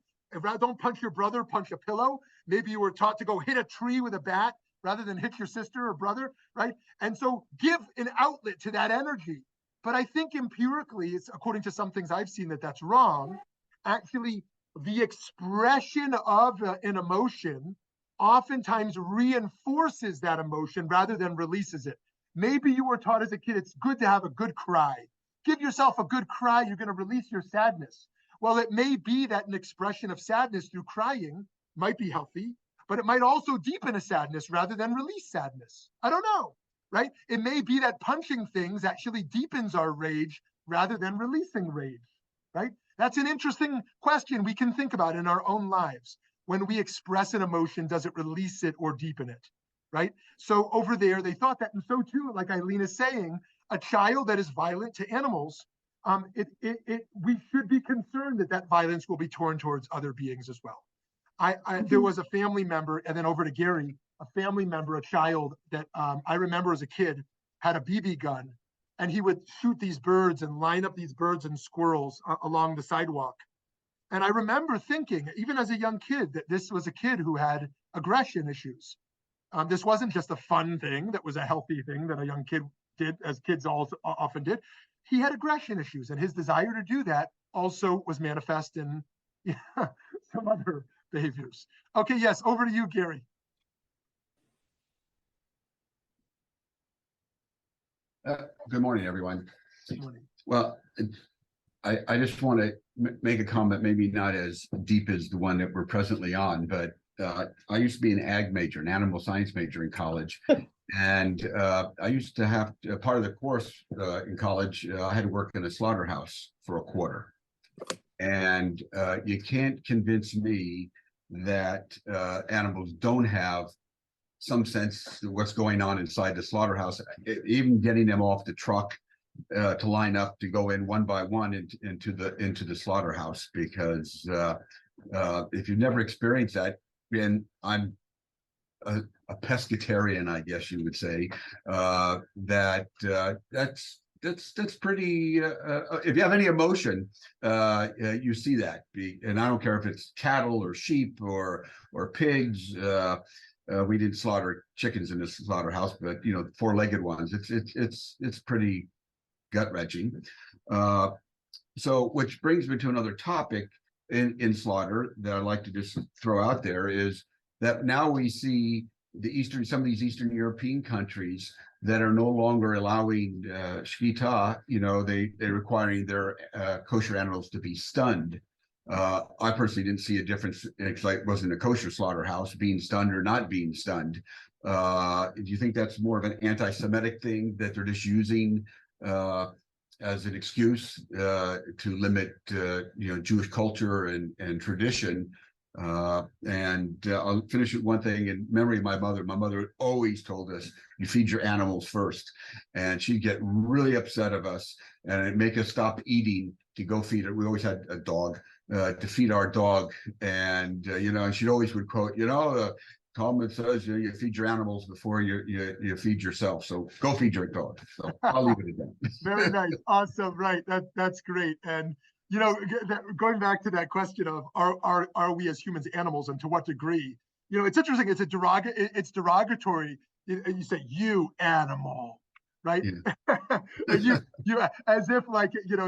Don't punch your brother, punch a pillow. Maybe you were taught to go hit a tree with a bat rather than hit your sister or brother, right? And so give an outlet to that energy. But I think empirically, it's according to some things I've seen that's wrong. Actually, the expression of an emotion oftentimes reinforces that emotion rather than releases it. Maybe you were taught as a kid, it's good to have a good cry. Give yourself a good cry, you're going to release your sadness. Well, it may be that an expression of sadness through crying might be healthy, but it might also deepen a sadness rather than release sadness. I don't know, right? It may be that punching things actually deepens our rage rather than releasing rage, right? That's an interesting question we can think about in our own lives. When we express an emotion, does it release it or deepen it, right? So over there, they thought that, and so too, like Eileen is saying, a child that is violent to animals, we should be concerned that violence will be torn towards other beings as well. There was a family member, and then over to Gary, a family member, a child that I remember as a kid had a BB gun, and he would shoot these birds and line up these birds and squirrels along the sidewalk. And I remember thinking, even as a young kid, that this was a kid who had aggression issues. This wasn't just a fun thing that was a healthy thing that a young kid did, as kids also often did. He had aggression issues, and his desire to do that also was manifest in some other behaviors. Okay, yes, over to you, Gary. Good morning, everyone. Good morning. Well, I just want to make a comment, maybe not as deep as the one that we're presently on, but I used to be an ag major, an animal science major in college. And I used to have part of the course in college. I had to work in a slaughterhouse for a quarter, and you can't convince me that animals don't have some sense of what's going on inside the slaughterhouse. Even getting them off the truck to line up to go in one by one into the slaughterhouse, because if you've never experienced that, and I'm a pescatarian, I guess you would say, that's pretty. If you have any emotion, you see that. And I don't care if it's cattle or sheep or pigs. We didn't slaughter chickens in the slaughterhouse, but four-legged ones. It's pretty gut-wrenching. So, which brings me to another topic in slaughter that I'd like to just throw out there, is that now we see some of these Eastern European countries that are no longer allowing shkita. They're requiring their kosher animals to be stunned. I personally didn't see a difference. It's like, wasn't a kosher slaughterhouse being stunned or not being stunned. Do you think that's more of an anti-Semitic thing that they're just using as an excuse to limit Jewish culture and tradition? And I'll finish with one thing in memory of my mother. My mother always told us, you feed your animals first. And she'd get really upset of us and it'd make us stop eating to go feed it. We always had a dog to feed our dog. And, and she always would quote, Talmud says you feed your animals before you feed yourself. So go feed your dog. So I'll leave it at that. Very nice. Awesome. Right. That's great. And going back to that question of are we as humans animals, and to what degree? It's interesting. It's derogatory. You say you animal, right? Yeah. you as if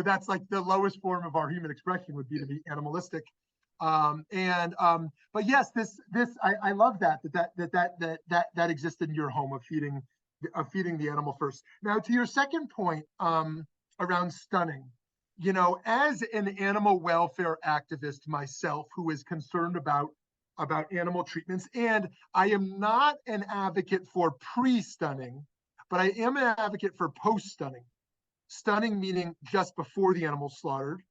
that's like the lowest form of our human expression would be to be animalistic. But yes, I love that existed in your home of feeding the animal first. Now, to your second point around stunning. As an animal welfare activist myself, who is concerned about animal treatments, and I am not an advocate for pre-stunning, but I am an advocate for post-stunning. Stunning meaning just before the animal's slaughtered,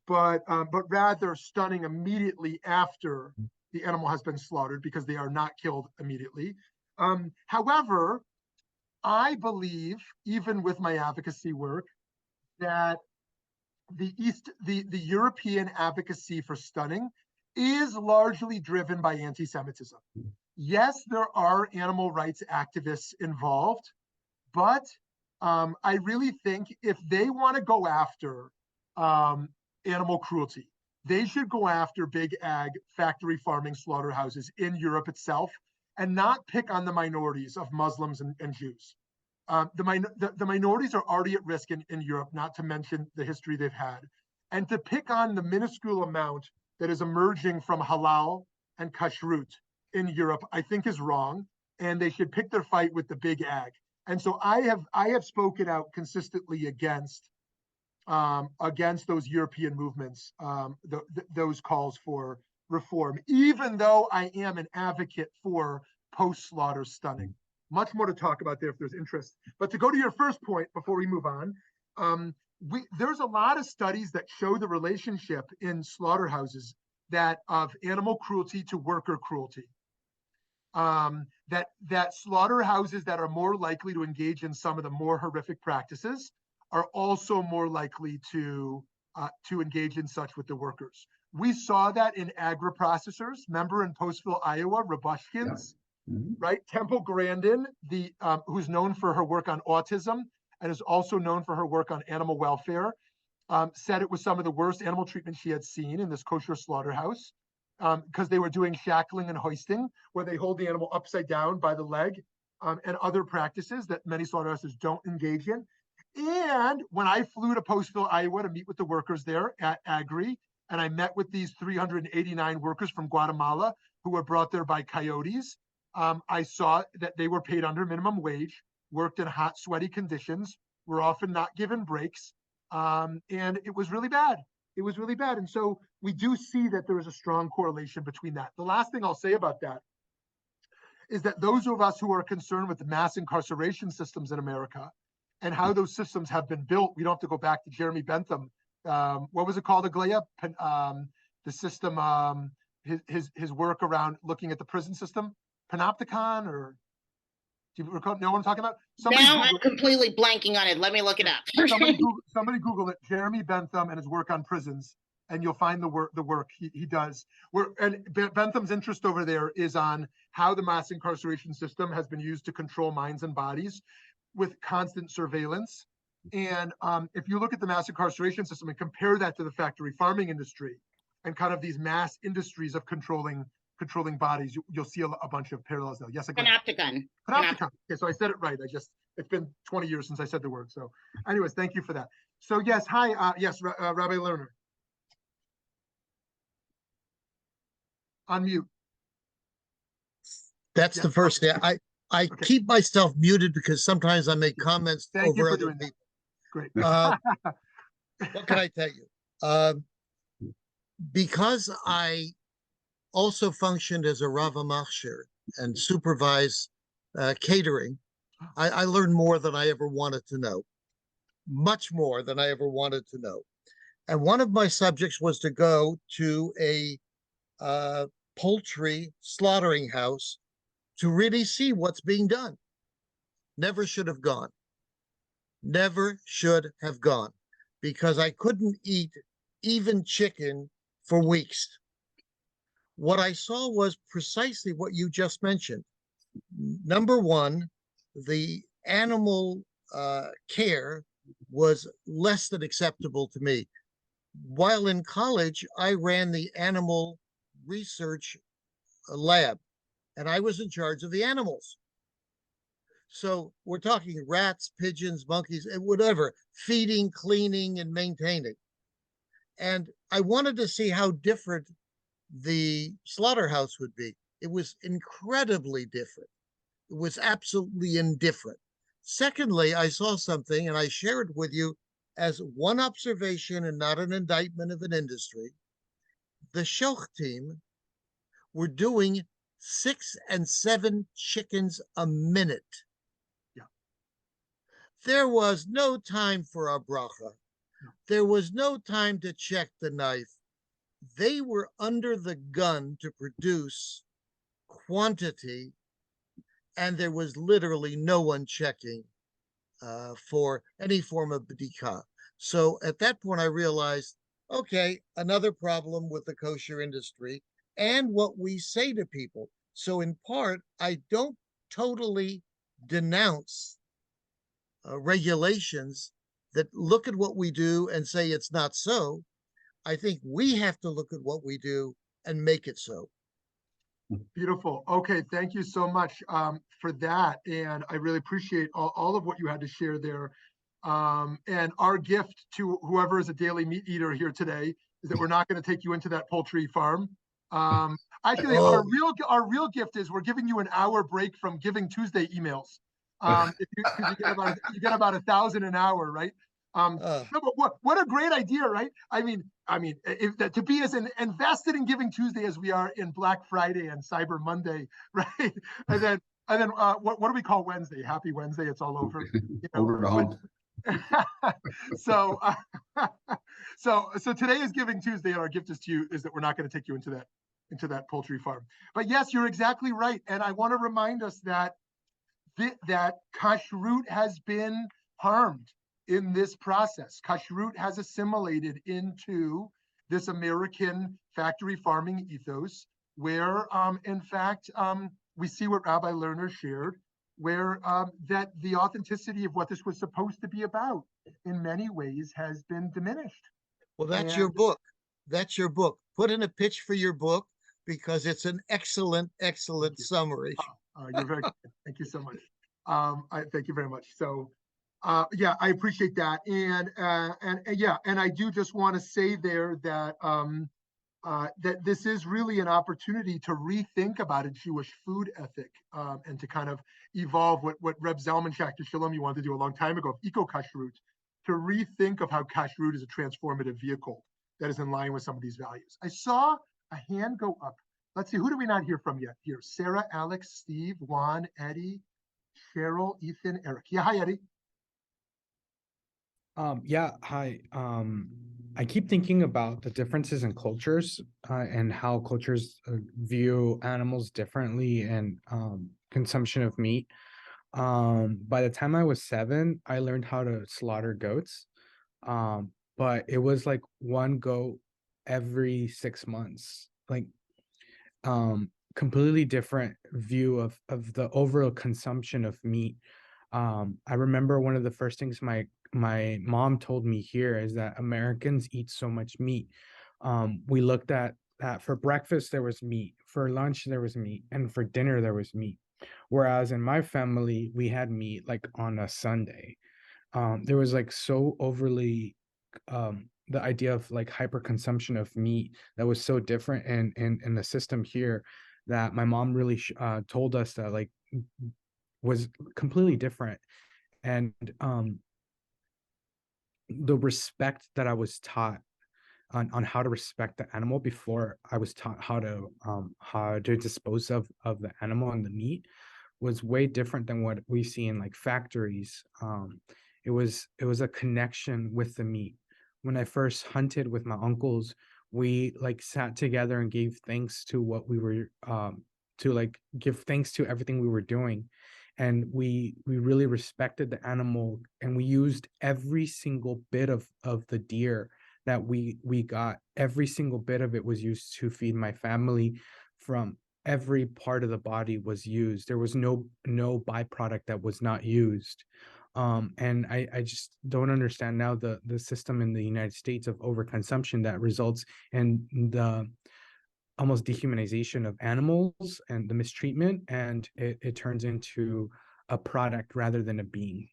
but rather stunning immediately after the animal has been slaughtered, because they are not killed immediately. However, I believe, even with my advocacy work, that the European advocacy for stunning is largely driven by anti-Semitism. Yes, there are animal rights activists involved, but I really think if they want to go after animal cruelty, they should go after big ag factory farming slaughterhouses in Europe itself, and not pick on the minorities of Muslims and Jews. The minorities are already at risk in Europe, not to mention the history they've had. And to pick on the minuscule amount that is emerging from halal and kashrut in Europe, I think is wrong. And they should pick their fight with the big ag. And so I have spoken out consistently against those European movements, those calls for reform, even though I am an advocate for post-slaughter stunning. Much more to talk about there if there's interest. But to go to your first point before we move on, there's a lot of studies that show the relationship in slaughterhouses of animal cruelty to worker cruelty. That slaughterhouses that are more likely to engage in some of the more horrific practices are also more likely to engage in such with the workers. We saw that in agri-processors. Remember in Postville, Iowa, Rabushkin's, right? Temple Grandin, who's known for her work on autism and is also known for her work on animal welfare, said it was some of the worst animal treatment she had seen in this kosher slaughterhouse, because they were doing shackling and hoisting, where they hold the animal upside down by the leg, and other practices that many slaughterhouses don't engage in. And when I flew to Postville, Iowa to meet with the workers there at Agri, and I met with these 389 workers from Guatemala who were brought there by coyotes, I saw that they were paid under minimum wage, worked in hot, sweaty conditions, were often not given breaks, and it was really bad. It was really bad. And so we do see that there is a strong correlation between that. The last thing I'll say about that is that those of us who are concerned with the mass incarceration systems in America and how those systems have been built, we don't have to go back to Jeremy Bentham. What was it called, Aglaia? The system, his work around looking at the prison system, Panopticon, or do you recall, know what I'm talking about? Now I'm completely blanking on it. Let me look it up. somebody Google it, Jeremy Bentham and his work on prisons, and you'll find the work he does. And Bentham's interest over there is on how the mass incarceration system has been used to control minds and bodies with constant surveillance. And if you look at the mass incarceration system and compare that to the factory farming industry and kind of these mass industries of controlling bodies, you'll see a bunch of parallels there. Yes, Panopticon. Panopticon. Okay, so I said it right. It's been 20 years since I said the word. So anyways, thank you for that. So yes, hi, yes, Rabbi Lerner. Unmute. That's the first thing. I Okay. keep myself muted because sometimes I make comments Thank you over for other doing that. people. Great. What can I tell you? Because I also functioned as a Rav Machshir and supervise catering, I learned more than I ever wanted to know, much more than I ever wanted to know. And one of my subjects was to go to a poultry slaughtering house to really see what's being done. Never should have gone. Never should have gone, because I couldn't eat even chicken for weeks. What I saw was precisely what you just mentioned. Number one, the animal care was less than acceptable to me. While in college, I ran the animal research lab, and I was in charge of the animals. So we're talking rats, pigeons, monkeys, and whatever, feeding, cleaning, and maintaining. And I wanted to see how different the slaughterhouse would be. It was incredibly different. It was absolutely indifferent. Secondly, I saw something, and I share it with you as one observation and not an indictment of an industry. The Shoch team were doing 6 and 7 chickens a minute. Yeah. There was no time for a bracha. There was no time to check the knife. They were under the gun to produce quantity, and there was literally no one checking for any form of b'dika. So at that point, I realized, okay, another problem with the kosher industry and what we say to people. So in part, I don't totally denounce regulations that look at what we do and say it's not so. I think we have to look at what we do and make it so. Beautiful. Okay, thank you so much for that. And I really appreciate all of what you had to share there. And our gift to whoever is a daily meat eater here today is that we're not going to take you into that poultry farm. Actually, our real gift is we're giving you an hour break from Giving Tuesday emails. Because you get about 1,000 an hour, right? No, but what a great idea, right? I mean, to be as invested in Giving Tuesday as we are in Black Friday and Cyber Monday, right? And then what do we call Wednesday? Happy Wednesday! It's all over. You know, over the hump. So today is Giving Tuesday, and our gift is to you is that we're not going to take you into that poultry farm. But yes, you're exactly right, and I want to remind us that that kashrut has been harmed in this process. Kashrut has assimilated into this American factory farming ethos, where in fact we see what Rabbi Lerner shared, where that the authenticity of what this was supposed to be about in many ways has been diminished. Well, that's your book. That's your book. Put in a pitch for your book, because it's an excellent summary. You're very good. Thank you so much. Thank you very much. So yeah, I appreciate that. And yeah, and I do just want to say there that that this is really an opportunity to rethink about a Jewish food ethic and to kind of evolve what Reb Zalman Schachter Shalom you wanted to do a long time ago, eco-kashrut, to rethink of how kashrut is a transformative vehicle that is in line with some of these values. I saw a hand go up. Let's see, who do we not hear from yet here? Sarah, Alex, Steve, Juan, Eddie, Cheryl, Ethan, Eric. Yeah, hi, Eddie. Yeah, hi. I keep thinking about the differences in cultures and how cultures view animals differently and consumption of meat. By the time I was 7, I learned how to slaughter goats. But it was like one goat every 6 months. Like completely different view of the overall consumption of meat. I remember one of the first things my mom told me here is that Americans eat so much meat. We looked at that for breakfast there was meat, for lunch there was meat, and for dinner there was meat. Whereas in my family we had meat like on a Sunday. There was like so overly the idea of like hyperconsumption of meat that was so different in the system here that my mom really told us that like was completely different. And the respect that I was taught on how to respect the animal before I was taught how to dispose of the animal and the meat was way different than what we see in like factories. It was a connection with the meat. When I first hunted with my uncles, we like sat together and gave thanks to what we were to like give thanks to everything we were doing. And we really respected the animal, and we used every single bit of the deer that we got. Every single bit of it was used to feed my family. From every part of the body was used. There was no byproduct that was not used. And I just don't understand now the system in the United States of overconsumption that results in the almost dehumanization of animals and the mistreatment, and it turns into a product rather than a being.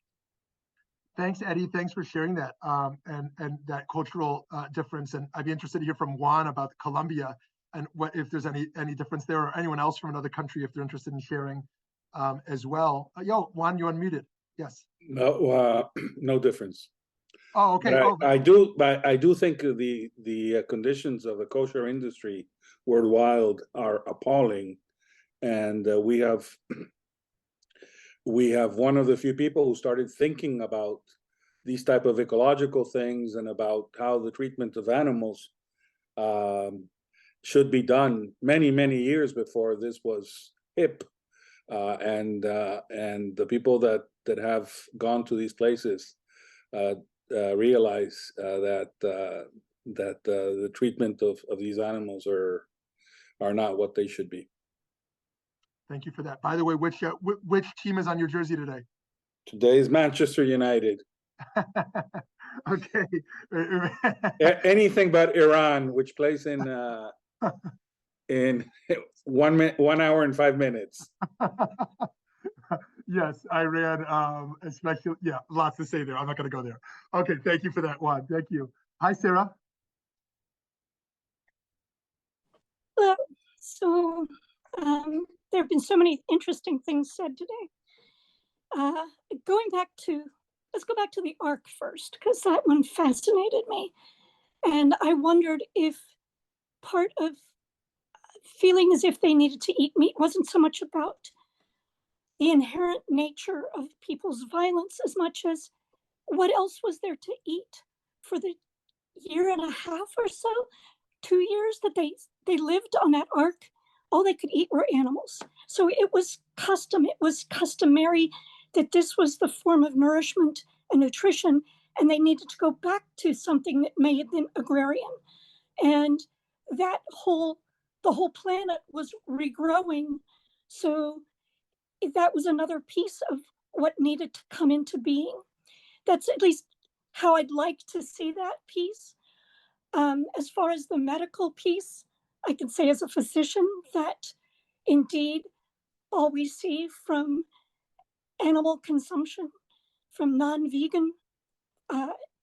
Thanks, Eddie. Thanks for sharing that and that cultural difference. And I'd be interested to hear from Juan about Colombia and what if there's any difference there, or anyone else from another country if they're interested in sharing as well. Yo, Juan, you're unmuted. Yes. No, no difference. Oh, okay. But I do think the conditions of the kosher industry worldwide are appalling, and we have one of the few people who started thinking about these type of ecological things and about how the treatment of animals should be done many years before this was hip, and the people that have gone to these places realize that the treatment of these animals are not what they should be. Thank you for that. By the way, which team is on your jersey today? Today is Manchester United. Okay. Anything but Iran, which plays in 1 hour and 5 minutes. Yes, Iran, especially, yeah, lots to say there. I'm not going to go there. Okay, thank you for that one. Thank you. Hi, Sarah. Hello. So there have been so many interesting things said today. Let's go back to the Ark first, because that one fascinated me. And I wondered if part of feeling as if they needed to eat meat wasn't so much about the inherent nature of people's violence as much as what else was there to eat for the year and a half or so, 2 years that they lived on that ark. All they could eat were animals. So it was customary that this was the form of nourishment and nutrition, and they needed to go back to something that may have been agrarian. And the whole planet was regrowing. So that was another piece of what needed to come into being. That's at least how I'd like to see that piece. As far as the medical piece, I can say as a physician that indeed all we see from animal consumption, from non-vegan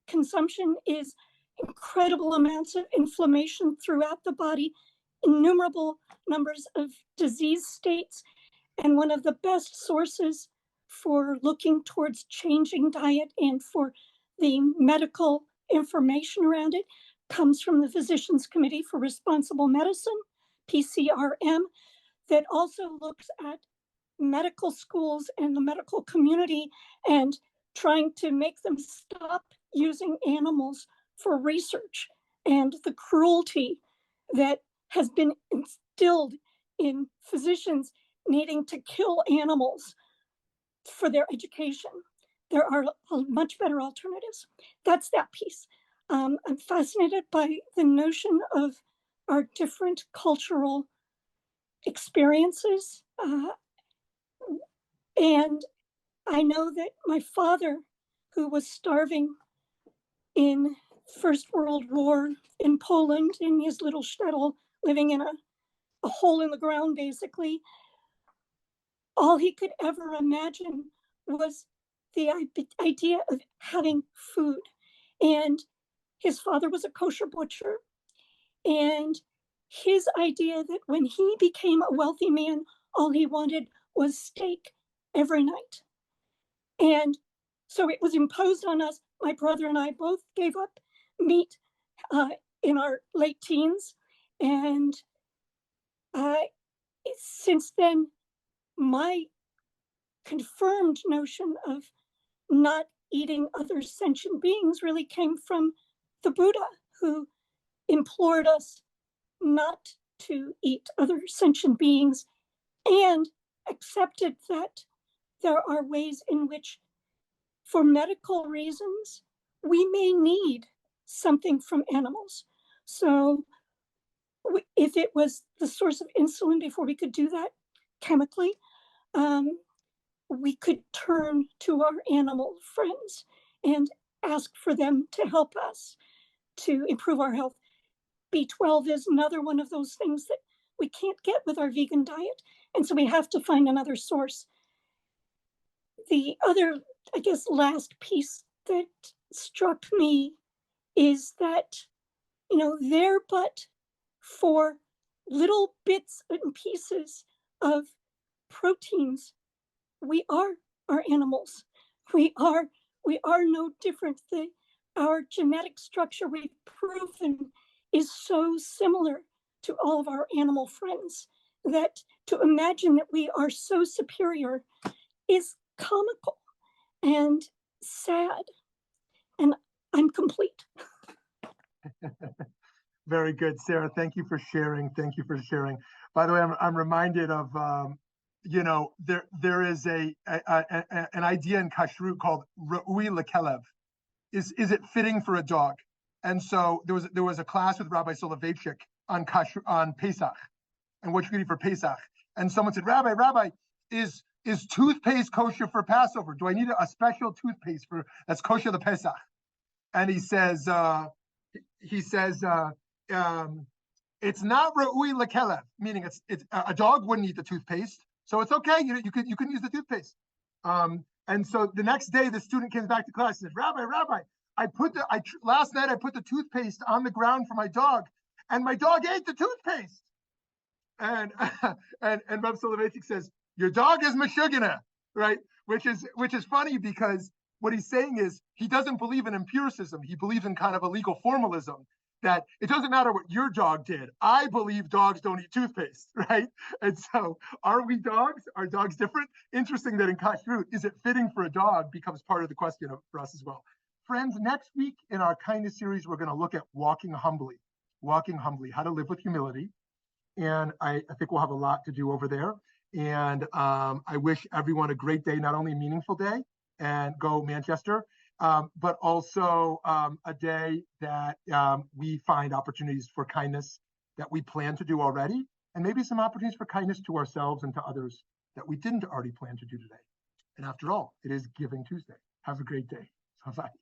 consumption, is incredible amounts of inflammation throughout the body, innumerable numbers of disease states, and one of the best sources for looking towards changing diet and for the medical information around it comes from the Physicians Committee for Responsible Medicine, PCRM, that also looks at medical schools and the medical community and trying to make them stop using animals for research, and the cruelty that has been instilled in physicians needing to kill animals for their education. There are much better alternatives. That's that piece. I'm fascinated by the notion of our different cultural experiences. And I know that my father, who was starving in First World War in Poland, in his little shtetl, living in a hole in the ground, basically, all he could ever imagine was the idea of having food. And his father was a kosher butcher. And his idea that when he became a wealthy man, all he wanted was steak every night. And so it was imposed on us. My brother and I both gave up meat in our late teens. And since then, my confirmed notion of not eating other sentient beings really came from the Buddha, who implored us not to eat other sentient beings and accepted that there are ways in which, for medical reasons, we may need something from animals. So if it was the source of insulin before we could do that chemically, we could turn to our animal friends and ask for them to help us to improve our health. B12 is another one of those things that we can't get with our vegan diet. And so we have to find another source. The other, I guess, last piece that struck me is that, they're but for little bits and pieces of proteins. We are our animals. We are no different. Our genetic structure, we've proven, is so similar to all of our animal friends that to imagine that we are so superior is comical and sad. And I'm complete. Very good, Sarah. Thank you for sharing. Thank you for sharing. By the way, I'm reminded of there is an idea in kashrut called Ra'ui lekelev. Is it fitting for a dog? And so there was a class with Rabbi Soloveitchik on Pesach and what you can eat for Pesach. And someone said, Rabbi, is toothpaste kosher for Passover? Do I need a special toothpaste that's kosher to Pesach? And he says it's not Ra'ui lekelev, meaning it's a dog wouldn't eat the toothpaste, so it's okay. You can use the toothpaste. And so the next day, the student came back to class and said, Rabbi, last night I put the toothpaste on the ground for my dog, and my dog ate the toothpaste. And Rabbi Soloveitchik says, your dog is meshugana, right? Which is funny, because what he's saying is he doesn't believe in empiricism. He believes in kind of a legal formalism, that it doesn't matter what your dog did. I believe dogs don't eat toothpaste, right? And so are we dogs? Are dogs different? Interesting that in kashrut, is it fitting for a dog becomes part of the question for us as well. Friends, next week in our kindness series, we're going to look at walking humbly, how to live with humility. And I think we'll have a lot to do over there. And I wish everyone a great day, not only a meaningful day, and go Manchester, but also a day that we find opportunities for kindness that we plan to do already, and maybe some opportunities for kindness to ourselves and to others that we didn't already plan to do today. And after all, it is Giving Tuesday. Have a great day. Bye-bye.